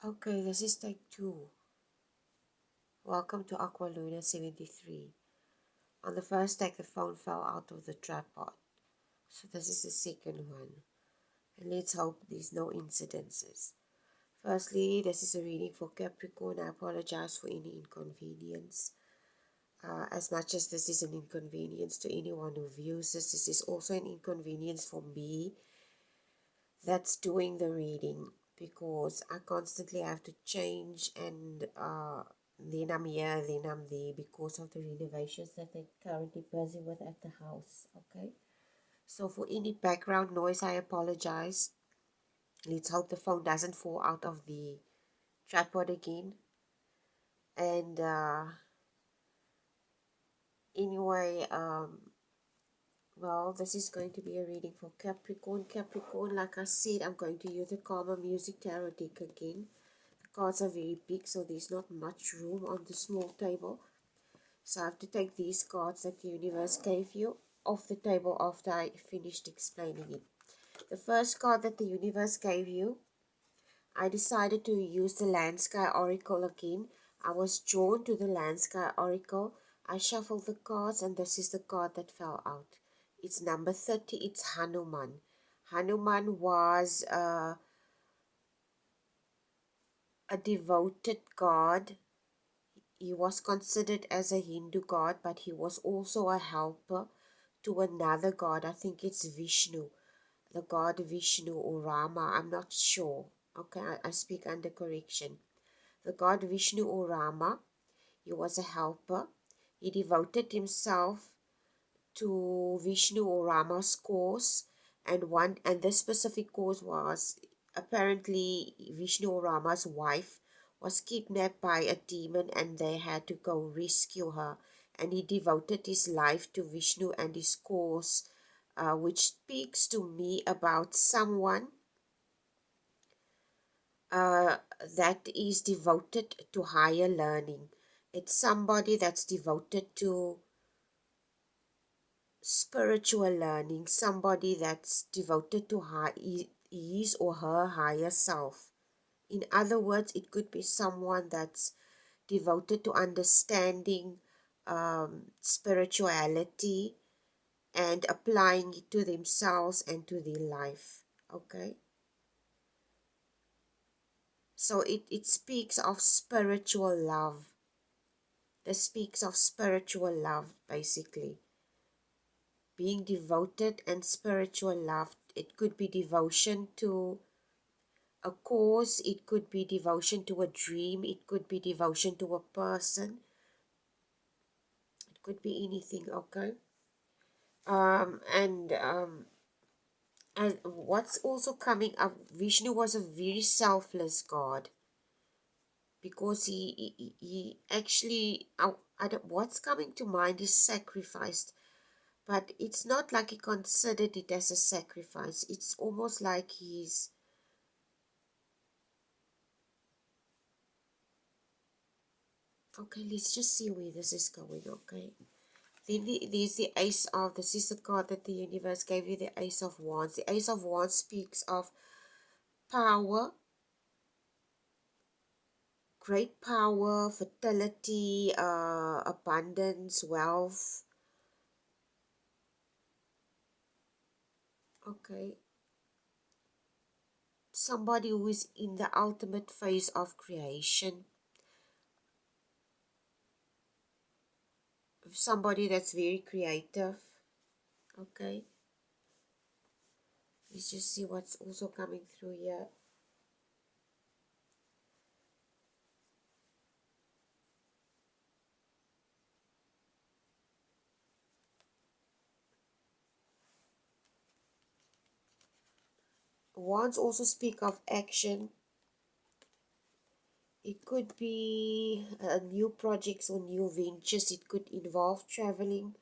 Okay, this is take 2. Welcome to Aqua Luna 73. On the first take, the phone fell out of the tripod. So this is the second one. And let's hope there's no incidences. Firstly, this is a reading for Capricorn. I apologize for any inconvenience. As much as this is an inconvenience to anyone who views this is also an inconvenience for me that's doing the reading, because I constantly have to change, and then I'm here, then I'm there, because of the renovations that they're currently busy with at the house. Okay, so for any background noise, I apologize. Let's hope the phone doesn't fall out of the tripod again. And anyway, well, this is going to be a reading for Capricorn. Capricorn, like I said, I'm going to use the Karma Music Tarot deck again. The cards are very big, so there's not much room on the small table. So I have to take these cards that the universe gave you off the table after I finished explaining it. The first card that the universe gave you, I decided to use the Land Sky Oracle again. I was drawn to the Land Sky Oracle. I shuffled the cards, and this is the card that fell out. It's number 30. It's Hanuman. Hanuman was a devoted god. He was considered as a Hindu god, but he was also a helper to another god. I think it's Vishnu, the god Vishnu or Rama. I'm not sure. Okay, I speak under correction. The god Vishnu or Rama, he was a helper. He devoted himself to Vishnu or Rama's cause, and this specific cause was apparently Vishnu or Rama's wife was kidnapped by a demon, and they had to go rescue her, and he devoted his life to Vishnu and his cause, which speaks to me about someone uh, that is devoted to higher learning. It's somebody that's devoted to spiritual learning, somebody that's devoted to his or her higher self. In other words, it could be someone that's devoted to understanding spirituality and applying it to themselves and to their life. Okay, so it speaks of spiritual love. This speaks of spiritual love, basically being devoted, and spiritual love. It could be devotion to a cause, it could be devotion to a dream, it could be devotion to a person, it could be anything. Okay, and what's also coming up, Vishnu was a very selfless god, because he actually, I don't, what's coming to mind is sacrificed, but it's not like he considered it as a sacrifice. It's almost like he's, okay, let's just see where this is going. Okay, then there's the Ace of, this is the card that the universe gave you, the Ace of Wands. The Ace of Wands speaks of power, great power, fertility, abundance, wealth. Okay, somebody who is in the ultimate phase of creation, somebody that's very creative. Okay, let's just see what's also coming through here. Wands also speak of action. It could be new projects or new ventures. It could involve traveling.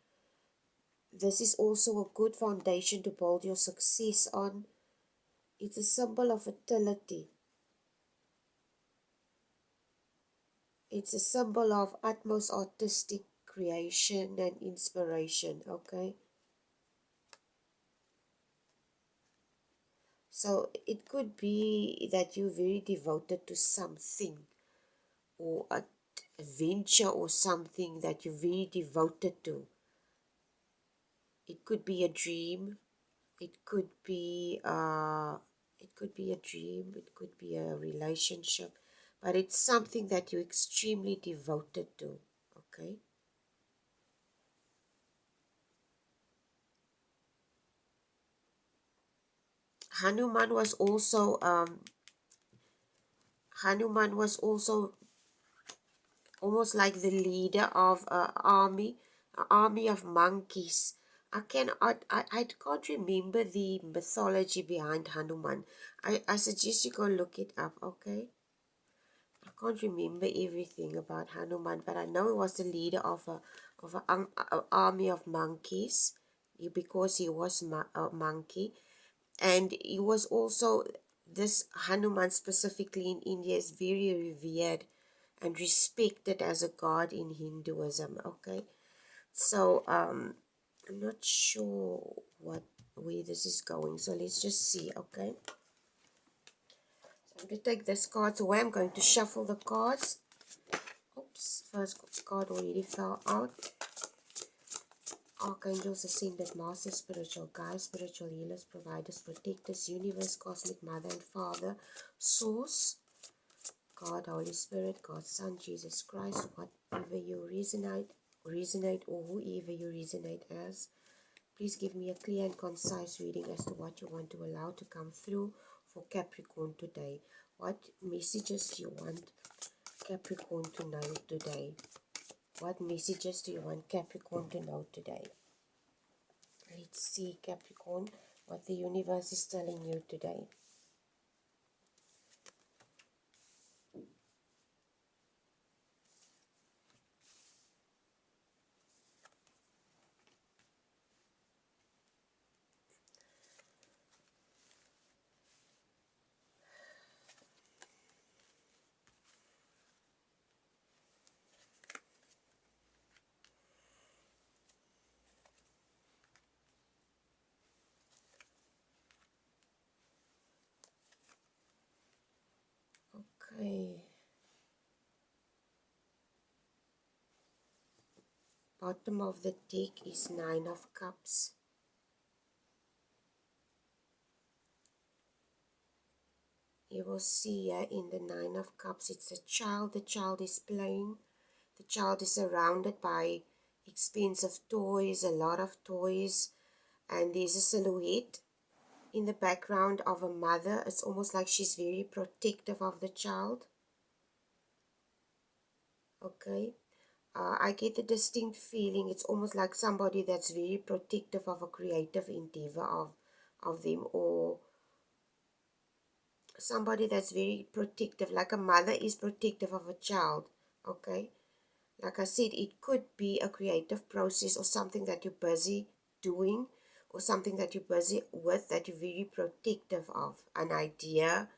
This is also a good foundation to build your success on. It's a symbol of fertility. It's a symbol of utmost artistic creation and inspiration. Okay, So it could be that you're very devoted to something, or a venture or something that you're very devoted to. It could be a dream. It could be a dream. It could be a relationship, but it's something that you're extremely devoted to. Okay. Hanuman was also almost like the leader of an army of monkeys. I can't remember the mythology behind Hanuman. I suggest you go look it up, okay? I can't remember everything about Hanuman, but I know he was the leader of a army of monkeys, because he was a monkey, and he was also, this Hanuman specifically in India is very revered and respected as a god in Hinduism. Okay, so I'm not sure where this is going, so let's just see. Okay, so I'm going to take this cards away. I'm going to shuffle the cards. Oops, first card already fell out. Archangels, ascended masters, spiritual guides, spiritual healers, providers, protectors, universe, cosmic mother and father, source, God, Holy Spirit, God, Son, Jesus Christ, whatever you resonate, or whoever you resonate as. Please give me a clear and concise reading as to what you want to allow to come through for Capricorn today. What messages do you want Capricorn to know today? What messages do you want Capricorn to know today? Let's see, Capricorn, what the universe is telling you today. Okay. Bottom of the deck is Nine of Cups. You will see here in the Nine of Cups, it's a child. The child is playing. The child is surrounded by expensive toys, a lot of toys. And there's a silhouette in the background of a mother. It's almost like she's very protective of the child. Okay. I get a distinct feeling it's almost like somebody that's very protective of a creative endeavor of them, or somebody that's very protective, like a mother is protective of a child. Okay, like I said, it could be a creative process or something that you're busy doing, or something that you're busy with that you're very protective of, an idea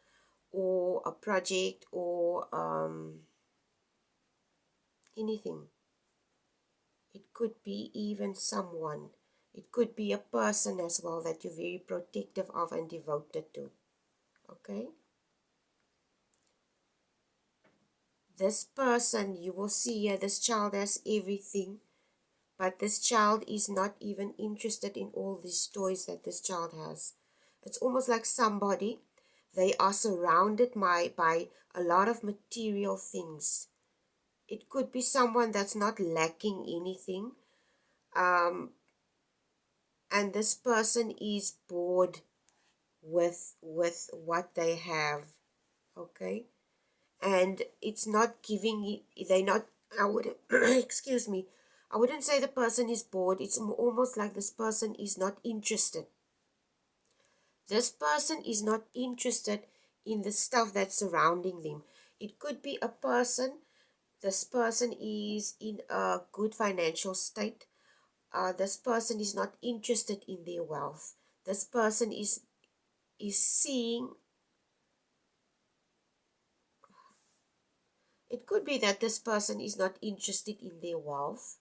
or a project, or anything. It could be even someone. It could be a person as well that you're very protective of and devoted to. Okay? This person, you will see here, this child has everything, but this child is not even interested in all these toys that this child has. It's almost like somebody, they are surrounded by a lot of material things. It could be someone that's not lacking anything. And this person is bored with what they have. Okay, and it's not giving, they not, I would excuse me, I wouldn't say the person is bored. It's almost like this person is not interested. This person is not interested in the stuff that's surrounding them. It could be a person, this person is in a good financial state. This person is not interested in their wealth. This person is seeing, it could be that this person is not interested in their wealth,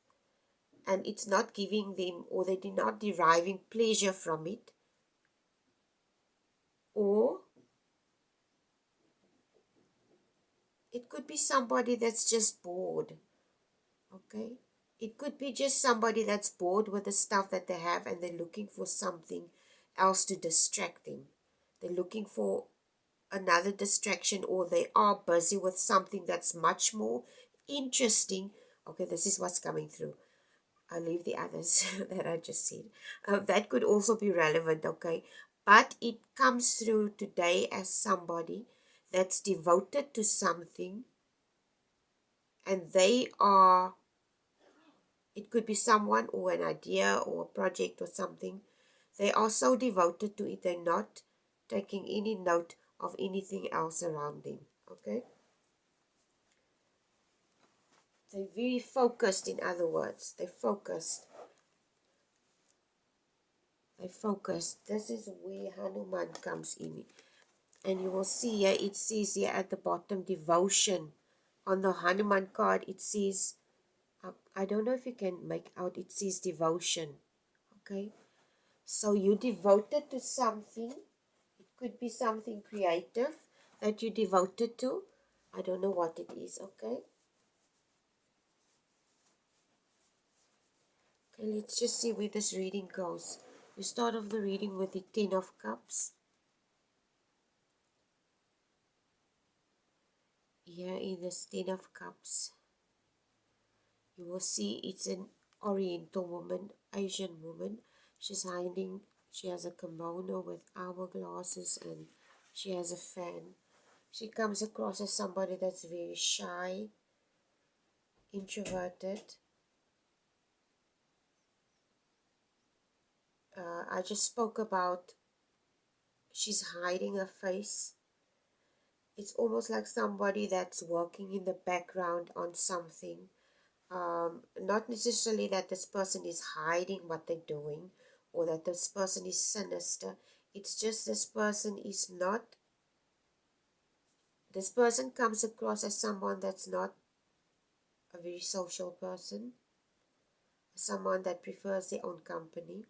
and it's not giving them, or they're not deriving pleasure from it. Or it could be somebody that's just bored. Okay? It could be just somebody that's bored with the stuff that they have and they're looking for something else to distract them. They're looking for another distraction, or they are busy with something that's much more interesting. Okay, this is what's coming through. I'll leave the others that I just said. That could also be relevant, okay? But it comes through today as somebody that's devoted to something, and they are, it could be someone or an idea or a project or something. They are so devoted to it, they're not taking any note of anything else around them, okay? They're very focused, in other words. They're focused. They're focused. This is where Hanuman comes in. And you will see here, it says here at the bottom, devotion. On the Hangman card, it says, I don't know if you can make out, it says devotion. Okay? So you're devoted to something. It could be something creative that you're devoted to. I don't know what it is, okay? Okay, let's just see where this reading goes. We start off the reading with the Ten of Cups. Here in this Ten of Cups, you will see it's an Oriental woman, Asian woman. She's hiding. She has a kimono with hourglasses and she has a fan. She comes across as somebody that's very shy, introverted. I just spoke about she's hiding her face. It's almost like somebody that's working in the background on something. Not necessarily that this person is hiding what they're doing or that this person is sinister. It's just this person is not, this person comes across as someone that's not a very social person, someone that prefers their own company.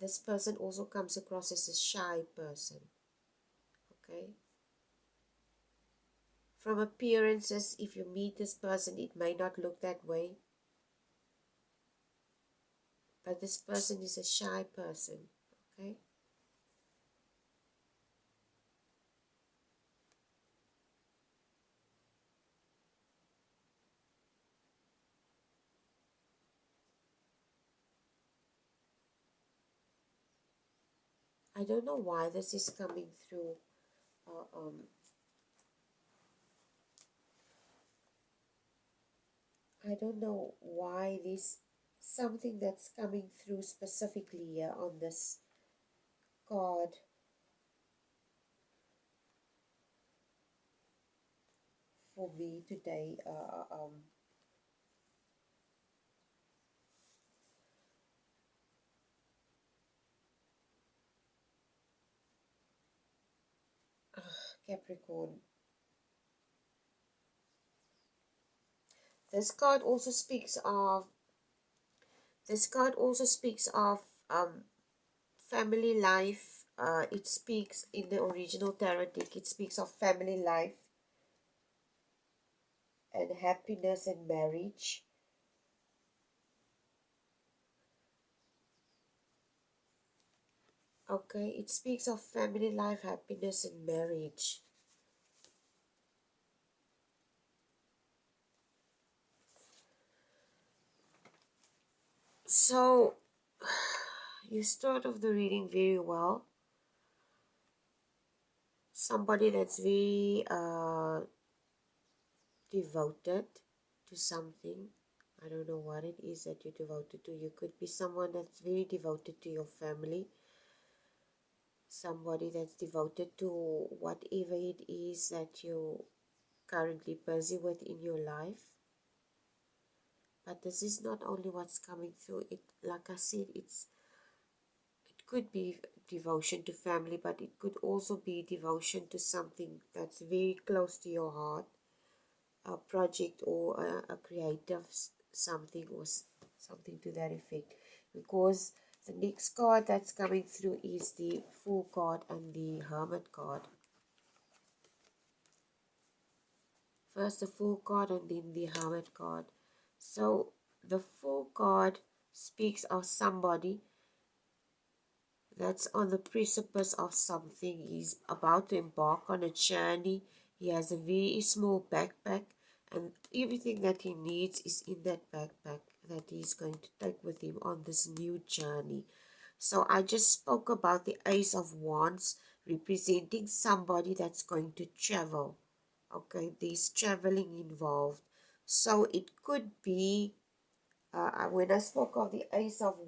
This person also comes across as a shy person. Okay? From appearances, if you meet this person, it may not look that way. But this person is a shy person. Okay? I don't know why this is coming through. I don't know why this, something that's coming through specifically here on this card. For me today, Capricorn. This card also speaks of, this card also speaks of family life. It speaks in the original tarot deck, it speaks of family life and happiness and marriage. Okay, it speaks of family life, happiness and marriage. So, you start off the reading very well. Somebody that's very devoted to something. I don't know what it is that you're devoted to. You could be someone that's very devoted to your family. Somebody that's devoted to whatever it is that you're currently busy with in your life. But this is not only what's coming through. It, like I said, it could be devotion to family, but it could also be devotion to something that's very close to your heart, a project or a creative something, or something to that effect, because the next card that's coming through is the Fool card and the Hermit card. First the Fool card and then the Hermit card. So the Fool card speaks of somebody that's on the precipice of something. He's about to embark on a journey. He has a very small backpack, and everything that he needs is in that backpack that he's going to take with him on this new journey. So I just spoke about the Ace of Wands representing somebody that's going to travel. Okay, there's traveling involved. So it could be, when I spoke of the Ace of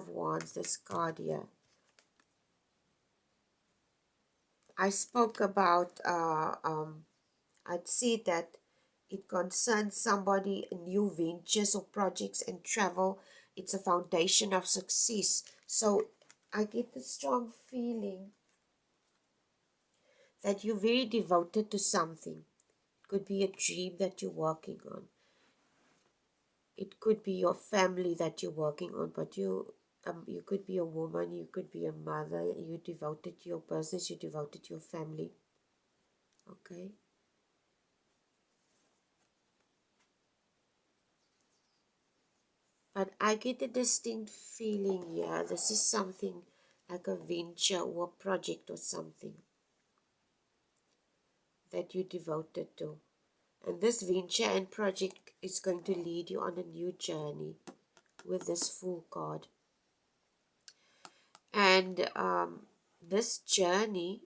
Wands, this card here, I spoke about, I'd say that it concerns somebody, new ventures or projects and travel. It's a foundation of success. So I get the strong feeling that you're very devoted to something. It could be a dream that you're working on. It could be your family that you're working on, but you could be a woman, you could be a mother, you're devoted to your business, you're devoted to your family. Okay. But I get a distinct feeling here. This is something like a venture or a project or something that you're devoted to. And this venture and project is going to lead you on a new journey with this Fool card. And this journey,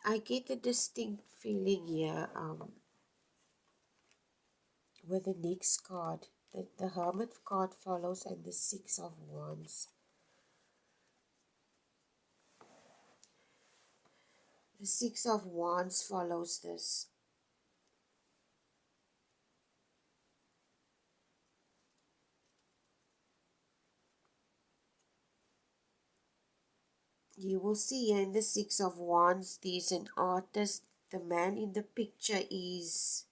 I get a distinct feeling here with the next card. The Hermit card follows and the Six of Wands. The Six of Wands follows this. You will see here in the Six of Wands, there's an artist. The man in the picture is,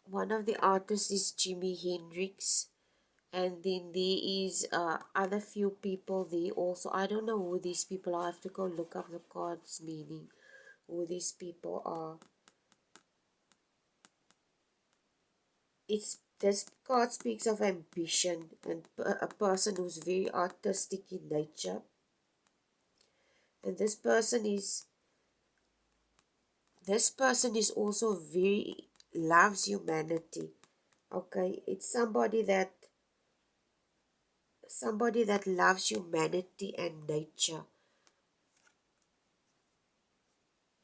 one of the artists is Jimi Hendrix. And then there is other few people there also. I don't know who these people are. I have to go look up the card's meaning, who these people are. This card speaks of ambition and a person who's very artistic in nature. And this person also very loves humanity. Okay, it's somebody that loves humanity and nature.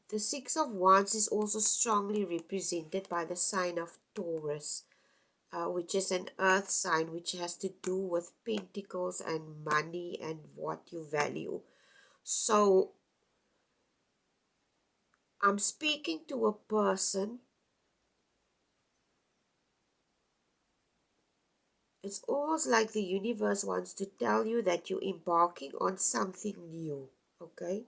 The Six of Wands is also strongly represented by the sign of Taurus, which is an earth sign, which has to do with pentacles and money and what you value. So I'm speaking to a person. It's almost like the universe wants to tell you that you're embarking on something new. Okay?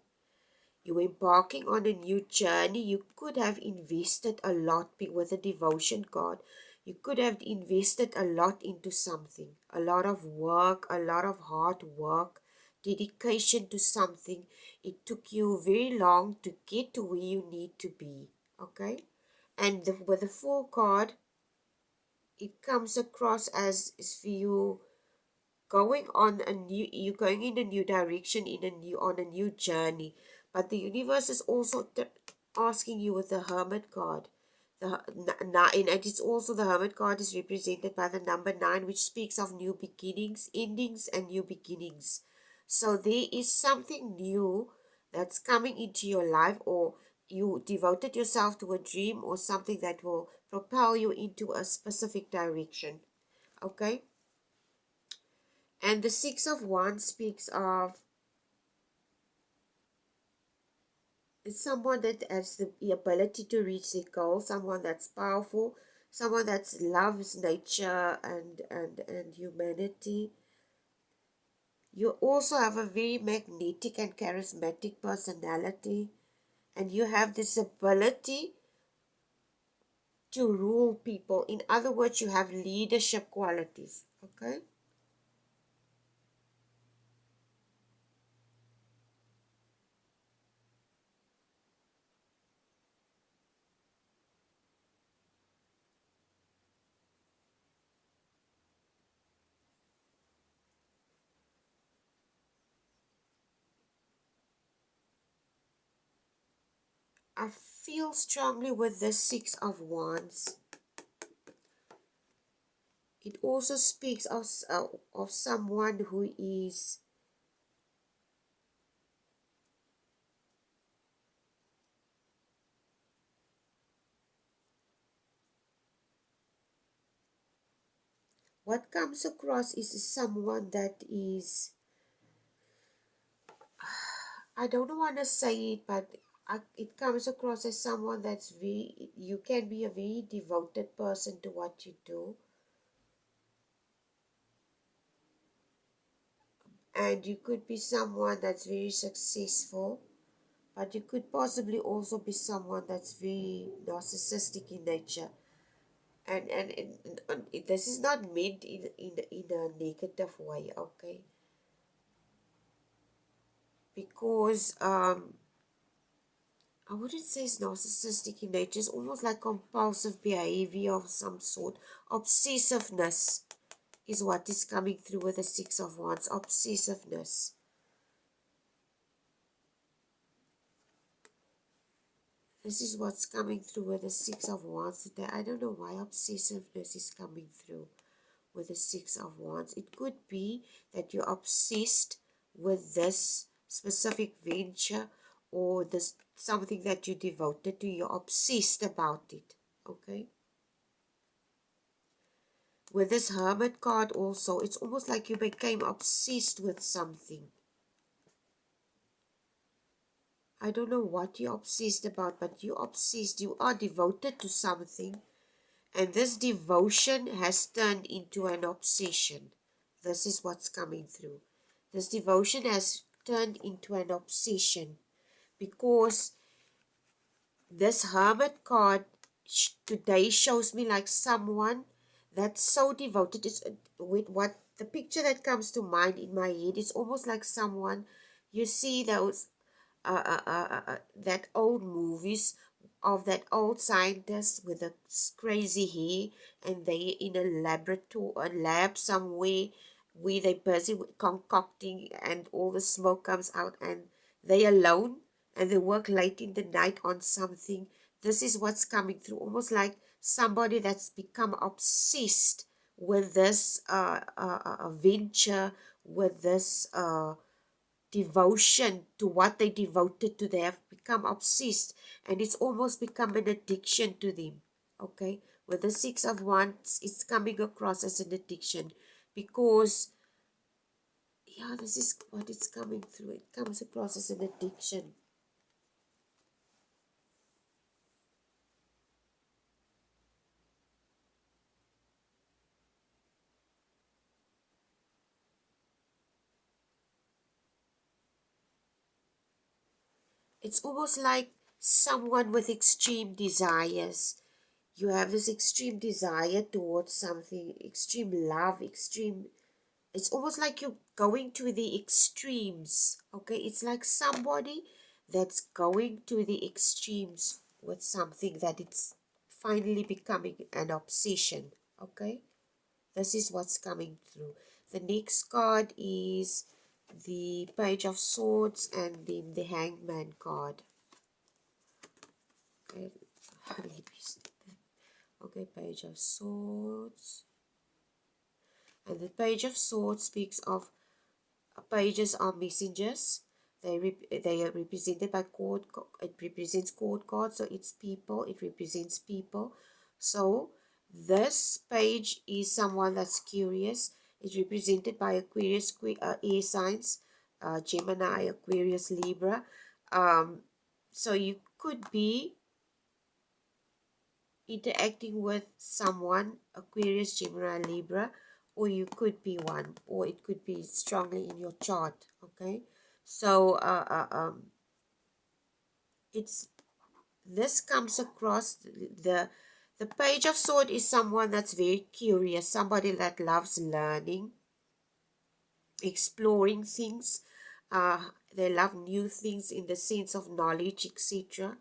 You're embarking on a new journey. You could have invested a lot with a devotion card. You could have invested a lot into something. A lot of work, a lot of hard work, dedication to something. It took you very long to get to where you need to be. Okay? And with the Fool card, it comes across as for you you're going in a new direction, on a new journey. But the universe is also asking you with the Hermit card, and it is also, the Hermit card is represented by the number 9, which speaks of new beginnings, endings and new beginnings. So there is something new that's coming into your life, or you devoted yourself to a dream or something that will propel you into a specific direction. Okay? And the Six of Wands speaks of someone that has the ability to reach their goal, someone that's powerful, someone that loves nature and humanity. You also have a very magnetic and charismatic personality, and you have this ability to rule people. In other words, you have leadership qualities. Okay? I feel strongly with the Six of Wands. It also speaks of someone who is what comes across is someone that is, I don't want to say it, but it comes across as someone that's very, you can be a very devoted person to what you do, and you could be someone that's very successful, but you could possibly also be someone that's very narcissistic in nature. And this is not meant in a negative way, okay? Because I wouldn't say it's narcissistic in nature. It's almost like compulsive behavior of some sort. Obsessiveness is what is coming through with the Six of Wands. Obsessiveness. This is what's coming through with the Six of Wands today. I don't know why obsessiveness is coming through with the Six of Wands. It could be that you're obsessed with this specific venture or this something that you devoted to. You're obsessed about it. Okay? With this Hermit card also, it's almost like you became obsessed with something. I don't know what you're obsessed about, but you're obsessed. You are devoted to something. And this devotion has turned into an obsession. This is what's coming through. This devotion has turned into an obsession because this Hermit card today shows me like someone that's so devoted. Is with what the picture that comes to mind in my head is almost like someone, you see those that old movies of that old scientist with a crazy hair, and they in a laboratory, a lab somewhere where they busy with concocting, and all the smoke comes out, and they alone, and they work late in the night on something. This is what's coming through, almost like somebody that's become obsessed with this venture, with this devotion to what they devoted to. They have become obsessed, and it's almost become an addiction to them. Okay, with the Six of Wands, it's coming across as an addiction because, yeah, this is what it's coming through. It comes across as an addiction. It's almost like someone with extreme desires. You have this extreme desire towards something, extreme love, extreme. It's almost like you're going to the extremes. Okay, it's like somebody that's going to the extremes with something that it's finally becoming an obsession. Okay, this is what's coming through. The next card is the Page of Swords and then the Hangman card. Okay, okay, Page of Swords. And the Page of Swords speaks of pages are messengers. They are represented by it represents court cards, so it's people. It represents people. So this page is someone that's curious. It's represented by Aquarius, air signs, Gemini, Aquarius, Libra. So you could be interacting with someone, Aquarius, Gemini, Libra, or you could be one, or it could be strongly in your chart. Okay, so it's this comes across the Page of Swords is someone that's very curious, somebody that loves learning, exploring things. They love new things in the sense of knowledge, etc.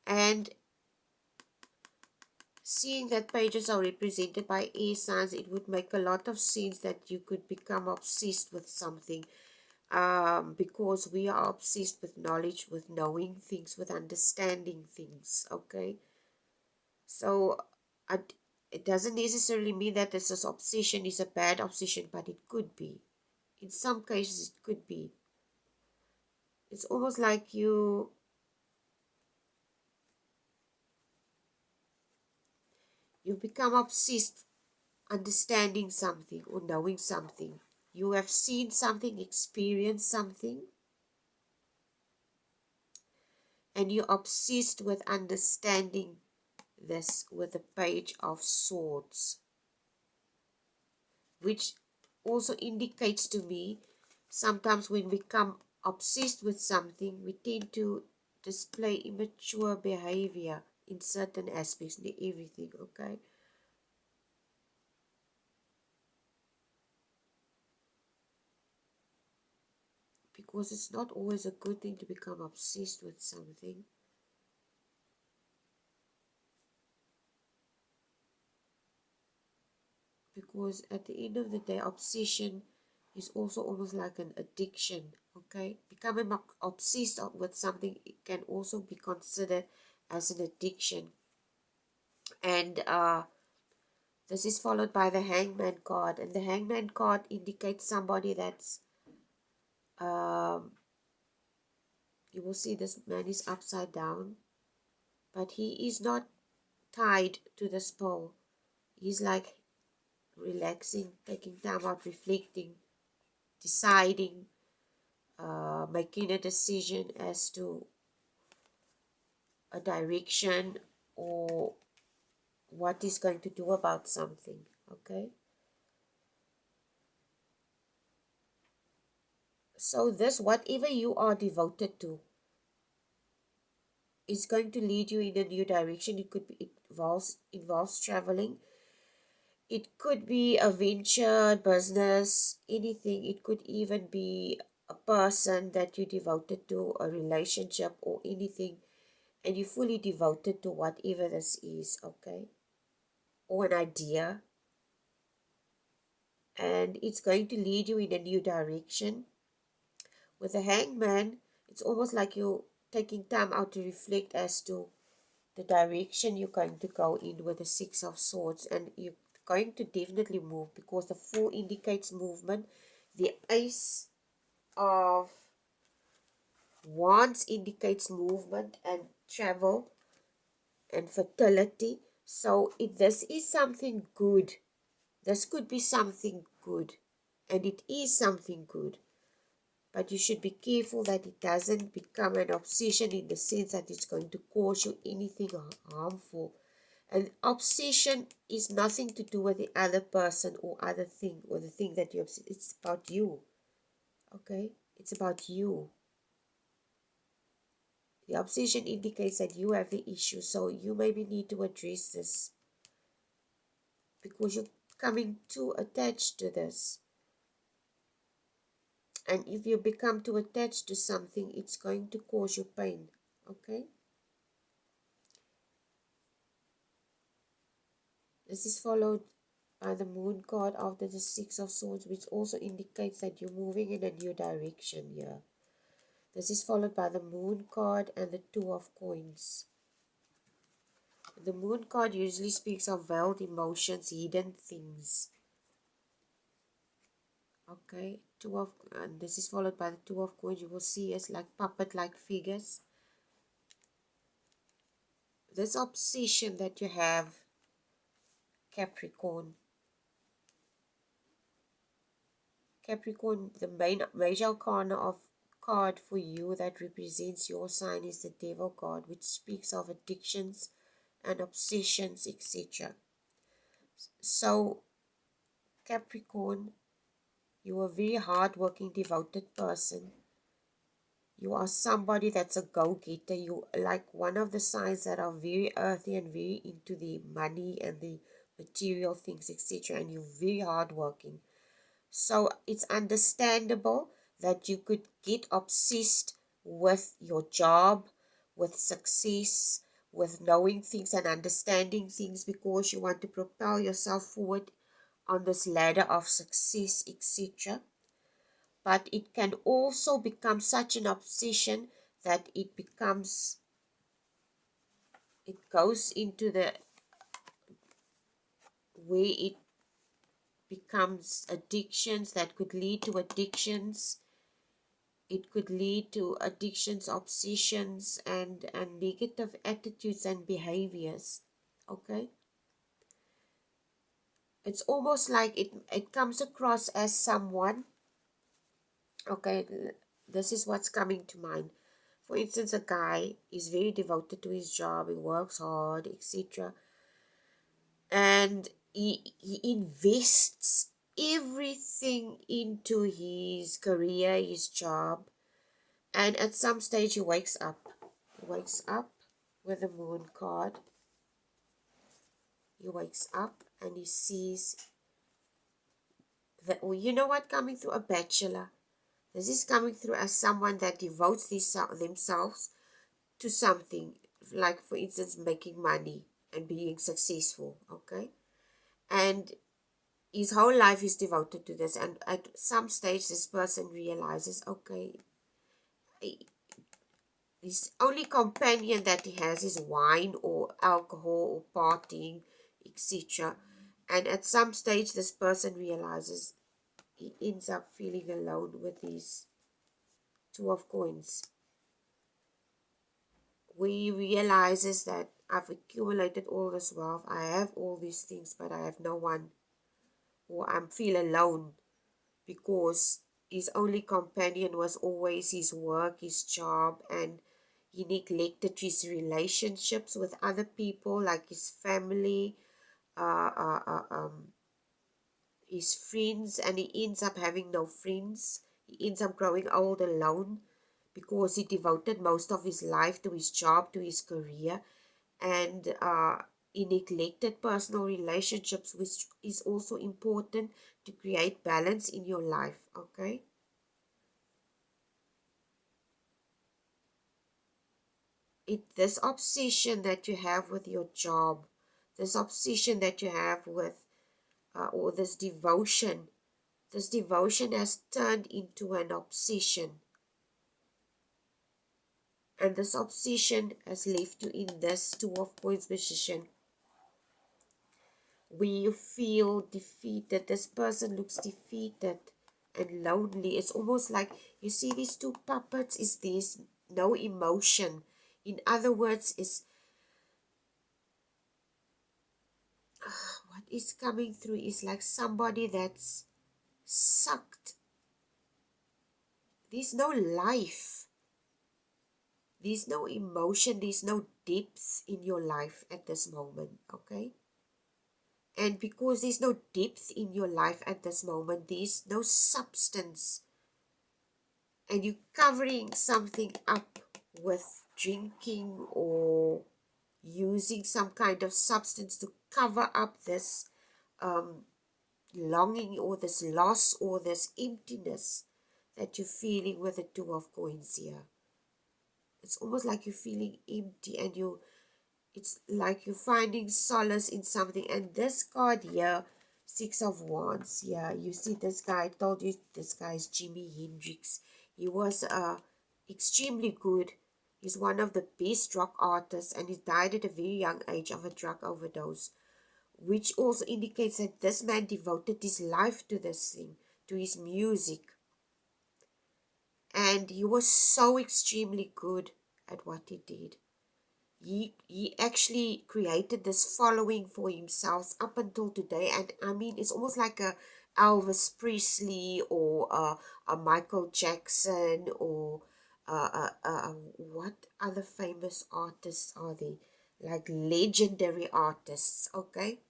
And seeing that pages are represented by air signs, it would make a lot of sense that you could become obsessed with something, because we are obsessed with knowledge, with knowing things, with understanding things. Okay, so I, it doesn't necessarily mean that this is obsession is a bad obsession, but it could be. In some cases, it could be. It's almost like you become obsessed understanding something or knowing something. You have seen something, experienced something, and you're obsessed with understanding this with the Page of Swords, which also indicates to me sometimes when we become obsessed with something, we tend to display immature behavior in certain aspects, not everything. Okay, because it's not always a good thing to become obsessed with something. Because at the end of the day, obsession is also almost like an addiction. Okay, becoming obsessed with something, it can also be considered as an addiction. And this is followed by the Hangman card, and the Hangman card indicates somebody that's you will see this man is upside down, but he is not tied to this pole. He's like relaxing, taking time out, reflecting, deciding, making a decision as to a direction or what he's going to do about something. Okay, so this, whatever you are devoted to, is going to lead you in a new direction. It could be, it involves traveling. It could be a venture, business, anything. It could even be a person that you're devoted to, a relationship or anything, and you're fully devoted to whatever this is. Okay, or an idea, and it's going to lead you in a new direction. With the Hangman, it's almost like you're taking time out to reflect as to the direction you're going to go in with the Six of Swords, and you're going to definitely move because the Four indicates movement. The Ace of Wands indicates movement and travel and fertility. So this is something good. This could be something good, and it is something good. But you should be careful that it doesn't become an obsession in the sense that it's going to cause you anything harmful. And obsession is nothing to do with the other person or other thing or the thing that you're obsessed. It's about you. Okay? It's about you. The obsession indicates that you have the issue, so you maybe need to address this because you're coming too attached to this. And if you become too attached to something, it's going to cause you pain. Okay? This is followed by the Moon card after the Six of Swords, which also indicates that you're moving in a new direction here. This is followed by the Moon card and the Two of Coins. The Moon card usually speaks of veiled emotions, hidden things. Okay, and this is followed by the Two of Coins. You will see as like puppet-like figures. This obsession that you have, Capricorn. Capricorn, the major arcana of card for you that represents your sign is the Devil card, which speaks of addictions and obsessions, etc. So, Capricorn, you are a very hard-working, devoted person. You are somebody that's a go-getter. You like one of the signs that are very earthy and very into the money and the material things, etc. And you're very hardworking. So it's understandable that you could get obsessed with your job, with success, with knowing things and understanding things because you want to propel yourself forward on this ladder of success, etc. But it can also become such an obsession that it goes into the way it becomes addictions that could lead to addictions. It could lead to addictions, obsessions, and negative attitudes and behaviors. Okay? It's almost like it comes across as someone. Okay, this is what's coming to mind. For instance, a guy is very devoted to his job, he works hard, etc. And he invests everything into his career, his job. And at some stage he wakes up. He wakes up with the moon card. He wakes up and he sees that, well, you know what, coming through a bachelor. This is coming through as someone that devotes themselves to something, like for instance making money and being successful. Okay, and his whole life is devoted to this, and at some stage this person realizes, okay, his only companion that he has is wine or alcohol or partying, etc. And at some stage this person realizes he ends up feeling alone with his two of coins, where he realizes that I've accumulated all this wealth, I have all these things, but I have no one, or I feel alone because his only companion was always his work, his job, and he neglected his relationships with other people, like his family, uh, uh, uh, um, his friends, and he ends up having no friends. He ends up growing old alone because he devoted most of his life to his job, to his career, and he neglected personal relationships, which is also important to create balance in your life. Okay, this obsession that you have with your job, this obsession that you have with or this devotion has turned into an obsession, and this obsession has left you in this two of coins position, where you feel defeated. This person looks defeated and lonely. It's almost like you see these two puppets, is there's no emotion. In other words, is what is coming through is like somebody that's sucked. There's no life. There's no emotion. There's no depth in your life at this moment. Okay? And because there's no depth in your life at this moment, there's no substance, and you're covering something up with drinking or using some kind of substance to cover up this longing or this loss or this emptiness that you're feeling with the two of coins here. It's almost like you're feeling empty, and it's like you're finding solace in something. And this card here, Six of Wands, yeah, you see this guy, I told you this guy is Jimi Hendrix. He was extremely good. He's one of the best rock artists, and he died at a very young age of a drug overdose, which also indicates that this man devoted his life to this thing, to his music. And he was so extremely good at what he did. He actually created this following for himself up until today, and I mean it's almost like a Elvis Presley or a Michael Jackson or what other famous artists are there? Like legendary artists, okay?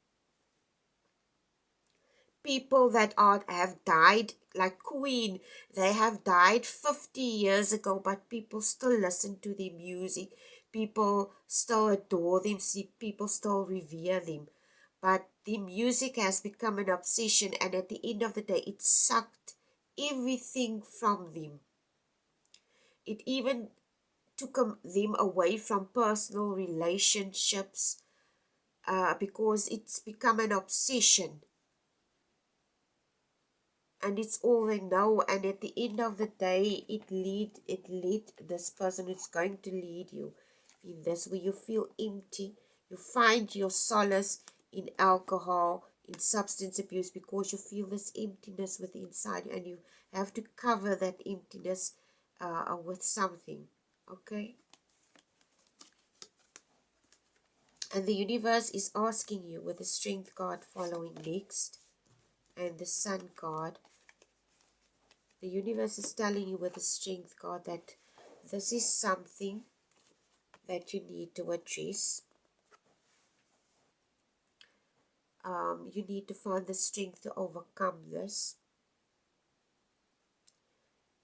People that have died, like Queen, they have died 50 years ago, but people still listen to their music. People still adore them. See, people still revere them. But the music has become an obsession, and at the end of the day, it sucked everything from them. It even took them away from personal relationships because it's become an obsession. And it's all they know, and at the end of the day it lead this person who's going to lead you in this, where you feel empty. You find your solace in alcohol, in substance abuse, because you feel this emptiness within inside, and you have to cover that emptiness with something, okay? And the universe is asking you, with the Strength card following next and the Sun card, the universe is telling you with the Strength card that this is something that you need to address. You need to find the strength to overcome this.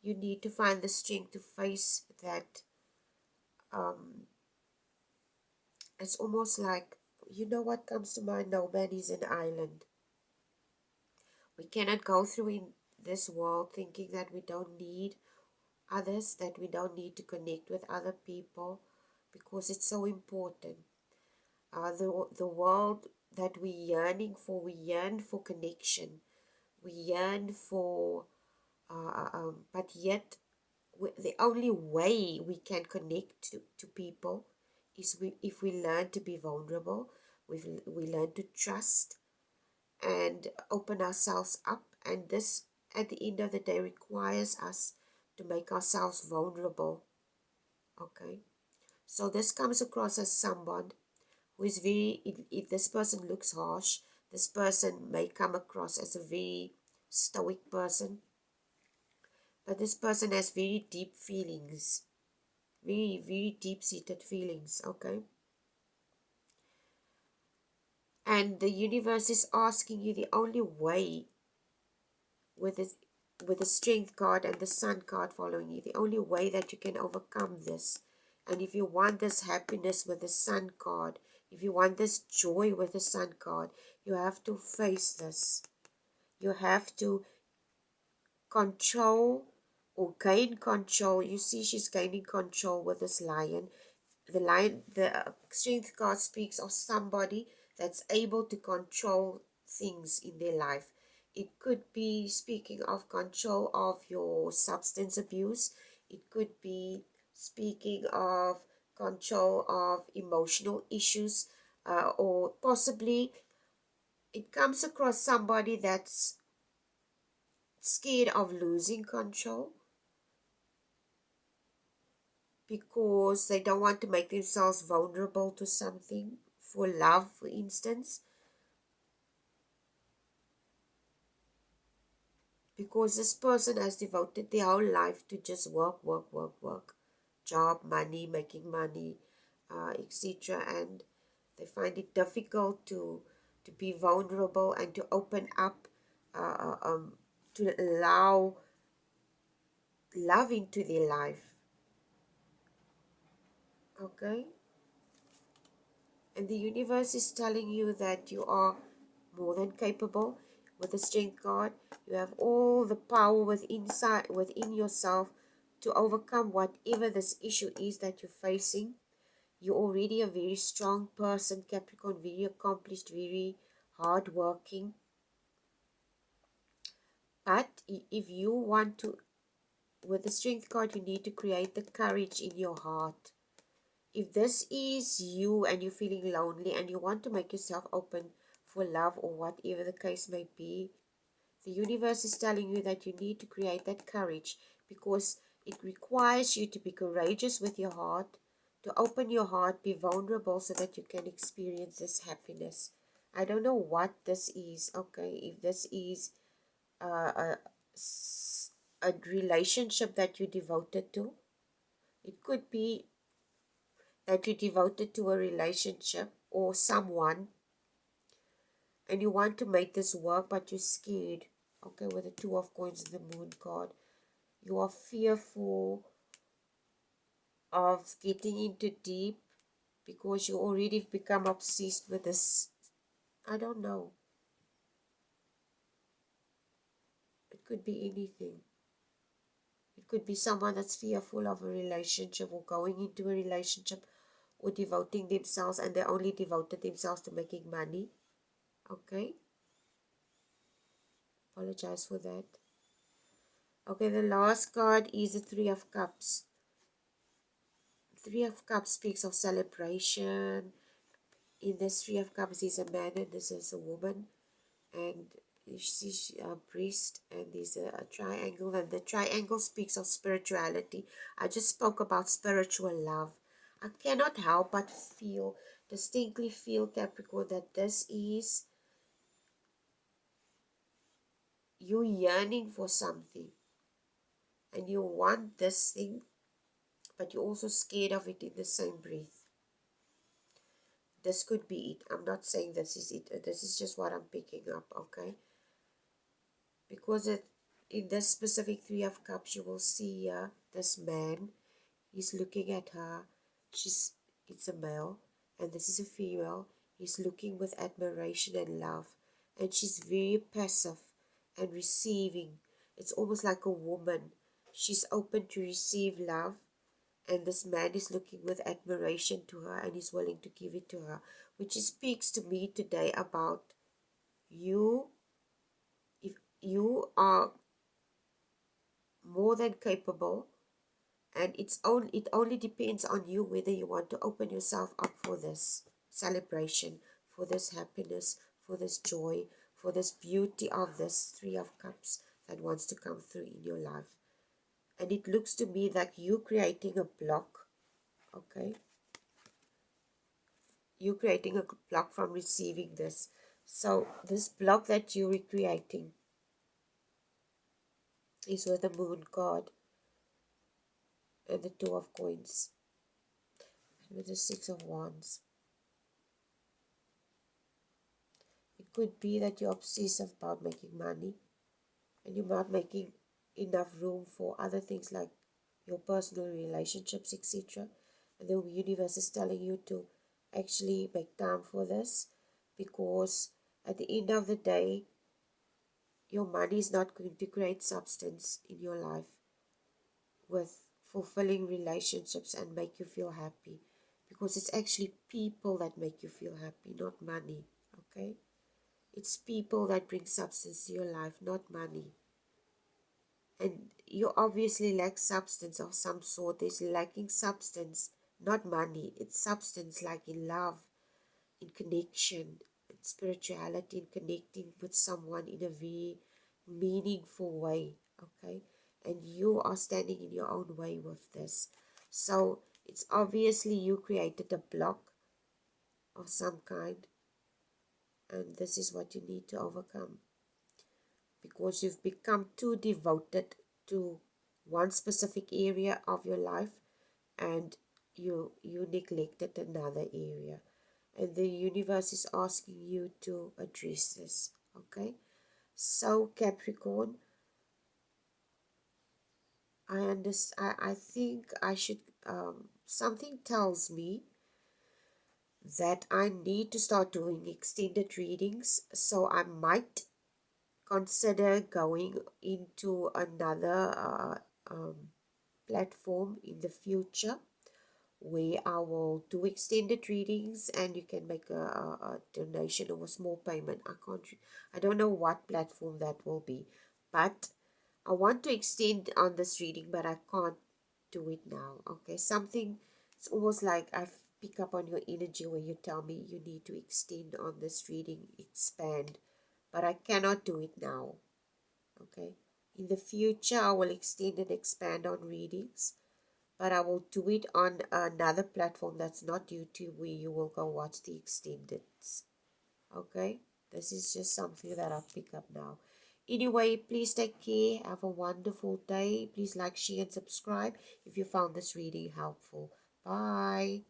You need to find the strength to face that. It's almost like, you know what comes to mind? No man is an island. We cannot go through in this world thinking that we don't need others, that we don't need to connect with other people, because it's so important. The world that we're yearning for, we yearn for connection, we yearn for, but yet the only way we can connect to people is if we learn to be vulnerable, we learn to trust and open ourselves up. And this, at the end of the day, requires us to make ourselves vulnerable, okay? So this comes across as someone who is very, if this person looks harsh, this person may come across as a very stoic person, but this person has very deep feelings, very, very deep-seated feelings, okay? And the universe is asking you, the only way, with this, with the Strength card and the Sun card following you, the only way that you can overcome this, and if you want this happiness with the Sun card, if you want this joy with the Sun card, you have to face this. You have to control or gain control. You see, she's gaining control with this lion. The lion, the Strength card speaks of somebody that's able to control things in their life. It could be speaking of control of your substance abuse. It could be speaking of control of emotional issues, or possibly it comes across somebody that's scared of losing control because they don't want to make themselves vulnerable to something, for love, for instance. Because this person has devoted their whole life to just work, work, work, work, job, money, making money, etc. And they find it difficult to be vulnerable and to open up, to allow love into their life. Okay? And the universe is telling you that you are more than capable. With the Strength card, you have all the power within yourself to overcome whatever this issue is that you're facing. You're already a very strong person, Capricorn, very accomplished, very hardworking. But if you want to, with the Strength card, you need to create the courage in your heart. If this is you and you're feeling lonely and you want to make yourself open for love or whatever the case may be, the universe is telling you that you need to create that courage, because it requires you to be courageous with your heart, to open your heart, be vulnerable so that you can experience this happiness. I don't know what this is, okay? If this is a, a relationship that you devoted to. It could be that you devoted to a relationship or someone, and you want to make this work, but you're scared. Okay, with the Two of Coins and the Moon card, you are fearful of getting into deep because you already become obsessed with this. I don't know. It could be anything. It could be someone that's fearful of a relationship or going into a relationship or devoting themselves, and they only devoted themselves to making money. Okay? Apologize for that. Okay, the last card is the Three of Cups. Three of Cups speaks of celebration. In this Three of Cups is a man and this is a woman. And you see a priest, and there's a triangle, and the triangle speaks of spirituality. I just spoke about spiritual love. I cannot help but feel, distinctly feel, Capricorn, that this is you yearning for something, and you want this thing, but you're also scared of it in the same breath. This could be it. I'm not saying this is it. This is just what I'm picking up, okay? Because in this specific Three of Cups, you will see this man. He's looking at her. It's a male, and this is a female. He's looking with admiration and love, and she's very passive and receiving. It's almost like a woman. She's open to receive love, and this man is looking with admiration to her, and he's willing to give it to her, which speaks to me today about you. If you are more than capable, and it only depends on you whether you want to open yourself up for this celebration, for this happiness, for this joy, for this beauty of this Three of Cups that wants to come through in your life. And it looks to me like you creating a block. Okay, you creating a block from receiving this. So this block that you're recreating is with the Moon card and the Two of Coins and with the Six of Wands. It could be that you're obsessive about making money, and you're not making enough room for other things like your personal relationships, etc. And the universe is telling you to actually make time for this, because at the end of the day, your money is not going to create substance in your life with fulfilling relationships and make you feel happy, because it's actually people that make you feel happy, not money. Okay, it's people that bring substance to your life, not money. And you obviously lack substance of some sort. There's lacking substance, not money. It's substance, like in love, in connection, in spirituality, in connecting with someone in a very meaningful way. Okay, and you are standing in your own way with this. So it's obviously you created a block of some kind, and this is what you need to overcome, because you've become too devoted to one specific area of your life, and you neglected another area, and the universe is asking you to address this. Okay, so Capricorn, I think I should, something tells me that I need to start doing extended readings, so I might consider going into another platform in the future, where I will do extended readings and you can make a donation or a small payment. I don't know what platform that will be, but I want to extend on this reading, but I can't do it now. Okay, something, it's almost like I pick up on your energy where you tell me you need to extend on this reading, expand, but I cannot do it now. Okay, in the future I will extend and expand on readings, but I will do it on another platform that's not YouTube, where you will go watch the extendeds. Okay, this is just something that I pick up now. Anyway, please take care. Have a wonderful day. Please like, share, and subscribe if you found this reading helpful. Bye.